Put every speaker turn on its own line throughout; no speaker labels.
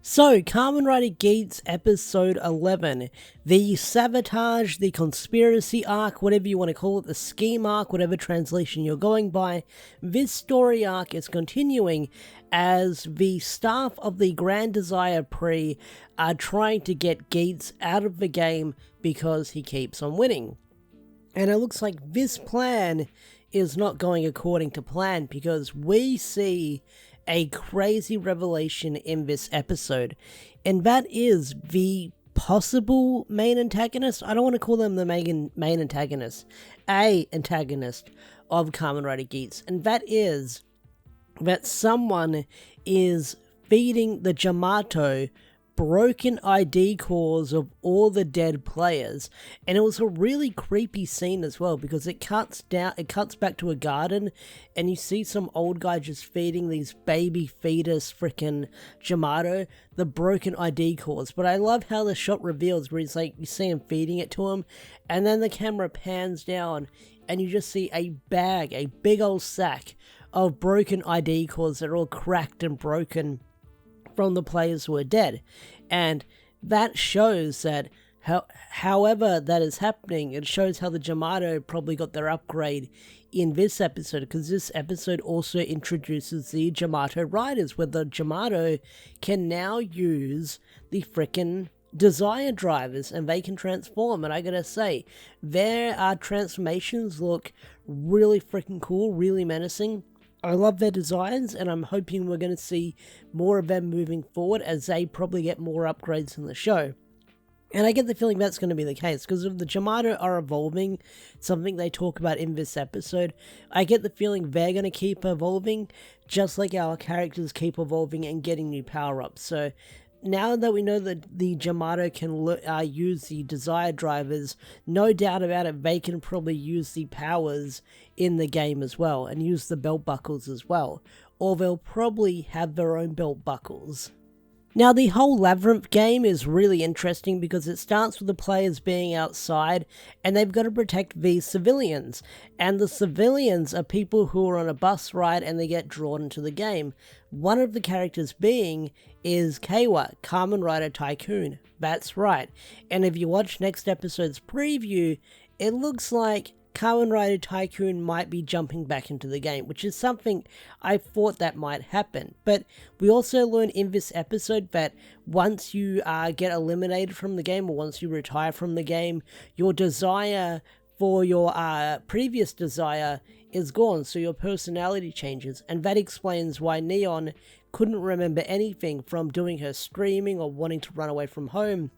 So, Kamen Rider Geats episode 11, the sabotage, the conspiracy arc, whatever you want to call it, the scheme arc, whatever translation you're going by, this story arc is continuing as the staff of the Grand Desire Pre are trying to get Geats out of the game because he keeps on winning. And it looks like this plan is not going according to plan because we see a crazy revelation in this episode, and that is the possible main antagonist. I don't want to call them the main antagonist, a antagonist of Kamen Rider Geats, and that is that someone is feeding the Jyamato broken ID cores of all the dead players. And it was a really creepy scene as well, because it cuts back to a garden and you see some old guy just feeding these baby fetus frickin' Jyamato the broken ID cores. But I love how the shot reveals where he's like, you see him feeding it to him, and then the camera pans down and you just see a bag, a big old sack of broken ID cores that are all cracked and broken from the players who are dead. And that shows that however that is happening, it shows how the Jyamato probably got their upgrade in this episode, because this episode also introduces the Jyamato Riders, where the Jyamato can now use the frickin' Desire drivers and they can transform. And I gotta say, their transformations look really freaking cool, really menacing. I love their designs, and I'm hoping we're going to see more of them moving forward as they probably get more upgrades in the show. And I get the feeling that's going to be the case, because if the Jyamato are evolving, something they talk about in this episode, I get the feeling they're going to keep evolving, just like our characters keep evolving and getting new power-ups. So now that we know that the Jyamato can use the Desire drivers, no doubt about it, they can probably use the powers in the game as well, and use the belt buckles as well. Or they'll probably have their own belt buckles. Now, the whole Labyrinth game is really interesting because it starts with the players being outside and they've got to protect these civilians. And the civilians are people who are on a bus ride and they get drawn into the game. One of the characters being is Kawa, Kamen Rider Tycoon. That's right. And if you watch next episode's preview, it looks like Kamen Rider Tycoon might be jumping back into the game, which is something I thought that might happen. But we also learn in this episode that once you get eliminated from the game, or once you retire from the game, your desire for your previous desire is gone, so your personality changes. And that explains why Neon couldn't remember anything from doing her screaming or wanting to run away from home.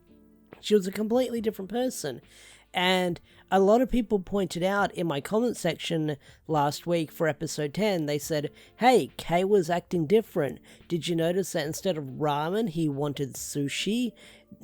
She was a completely different person. And a lot of people pointed out in my comment section last week for episode 10, they said, hey, Kay was acting different. Did you notice that instead of ramen, he wanted sushi?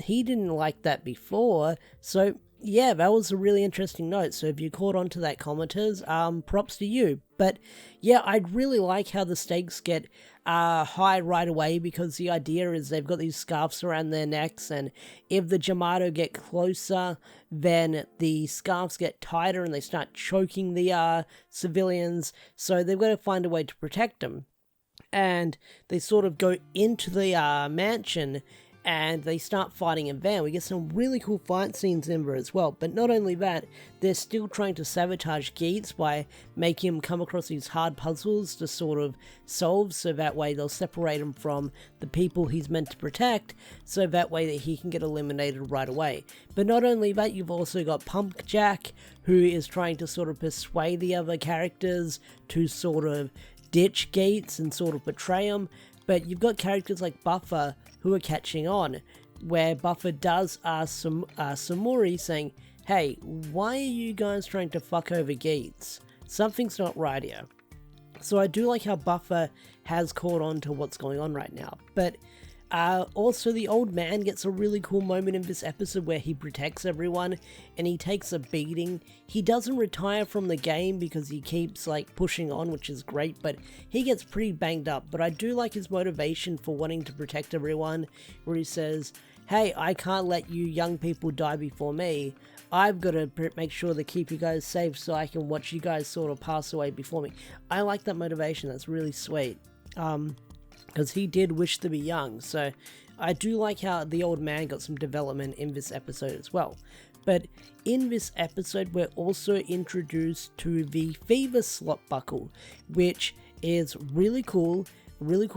He didn't like that before. So yeah, that was a really interesting note. So if you caught on to that, commenters, props to you. But yeah, I'd really like how the stakes get high right away, because the idea is they've got these scarves around their necks, and if the Jyamato get closer, then the scarves get tighter and they start choking the civilians. So they've got to find a way to protect them. And they sort of go into the mansion and they start fighting in there. We get some really cool fight scenes in there as well. But not only that, they're still trying to sabotage Geats by making him come across these hard puzzles to sort of solve, so that way they'll separate him from the people he's meant to protect, so that way that he can get eliminated right away. But not only that, you've also got Pump Jack, who is trying to sort of persuade the other characters to sort of ditch Geats and sort of betray him. But you've got characters like Buffer who are catching on, where Buffer does ask Samori saying, hey, why are you guys trying to fuck over Geats? Something's not right here. So I do like how Buffer has caught on to what's going on right now. But also the old man gets a really cool moment in this episode where he protects everyone and he takes a beating. He doesn't retire from the game because he keeps like pushing on, which is great, but he gets pretty banged up. But I do like his motivation for wanting to protect everyone, where he says, hey, I can't let you young people die before me. I've got to make sure to keep you guys safe so I can watch you guys sort of pass away before me. I like that motivation. That's really sweet. because he did wish to be young. So I do like how the old man got some development in this episode as well. But in this episode, we're also introduced to the Fever Slot Buckle, which is really cool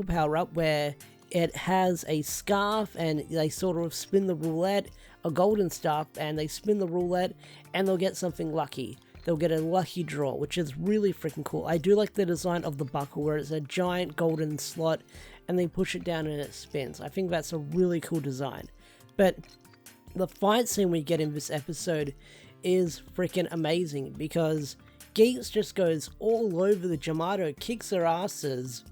power-up where it has a scarf and they sort of spin the roulette, a golden staff, and they spin the roulette and they'll get something lucky. They'll get a lucky draw, which is really freaking cool. I do like the design of the buckle where it's a giant golden slot and they push it down and it spins. I think that's a really cool design. But the fight scene we get in this episode is freaking amazing because Geats just goes all over the Jyamato, kicks their asses,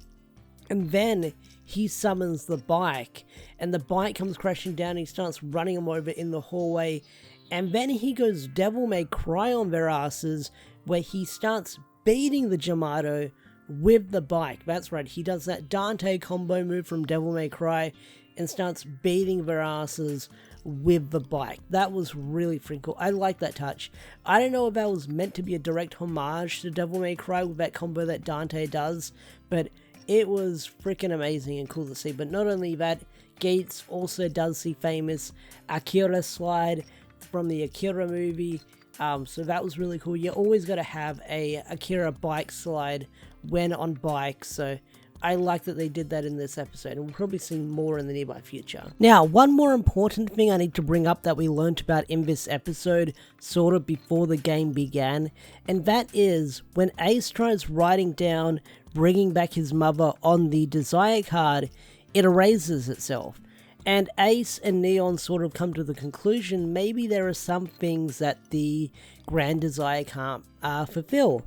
and then he summons the bike, and the bike comes crashing down, he starts running them over in the hallway, and then he goes Devil May Cry on their asses, where he starts beating the Jyamato with the bike. That's right, he does that Dante combo move from Devil May Cry and starts beating their asses with the bike. That was really freaking cool. I like that touch. I don't know if that was meant to be a direct homage to Devil May Cry with that combo that Dante does, but it was freaking amazing and cool to see. But not only that, Geats also does the famous Akira slide from the Akira movie. So that was really cool. You always got to have a Akira bike slide when on bikes. So I like that they did that in this episode, and we'll probably see more in the nearby future. Now, one more important thing I need to bring up that we learnt about in this episode, sort of before the game began, and that is when Ace tries writing down bringing back his mother on the desire card, it erases itself. And Ace and Neon sort of come to the conclusion maybe there are some things that the Grand Desire can't fulfill.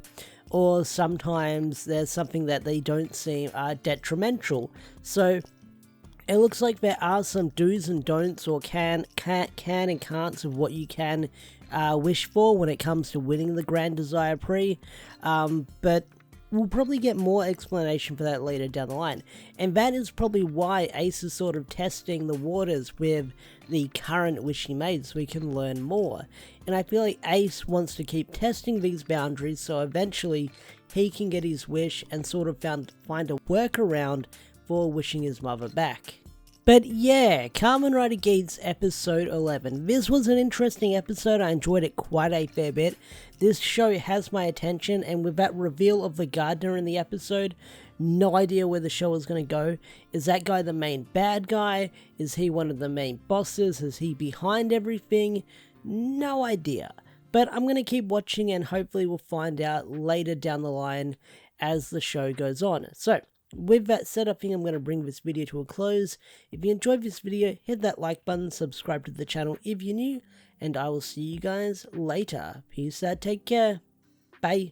Or sometimes there's something that they don't seem detrimental. So it looks like there are some do's and don'ts, or can and can'ts of what you can wish for when it comes to winning the Grand Desire Prix. But we'll probably get more explanation for that later down the line. And that is probably why Ace is sort of testing the waters with the current wish he made, so we can learn more. And I feel like Ace wants to keep testing these boundaries so eventually he can get his wish and sort of find a workaround for wishing his mother back. But yeah, Kamen Rider Geats episode 11. This was an interesting episode, I enjoyed it quite a fair bit. This show has my attention, and with that reveal of the gardener in the episode, no idea where the show is going to go. Is that guy the main bad guy? Is he one of the main bosses? Is he behind everything? No idea. But I'm going to keep watching, and hopefully we'll find out later down the line as the show goes on. So, with that said, I think I'm going to bring this video to a close. If you enjoyed this video, hit that like button, subscribe to the channel if you're new, and I will see you guys later. Peace out, take care, bye.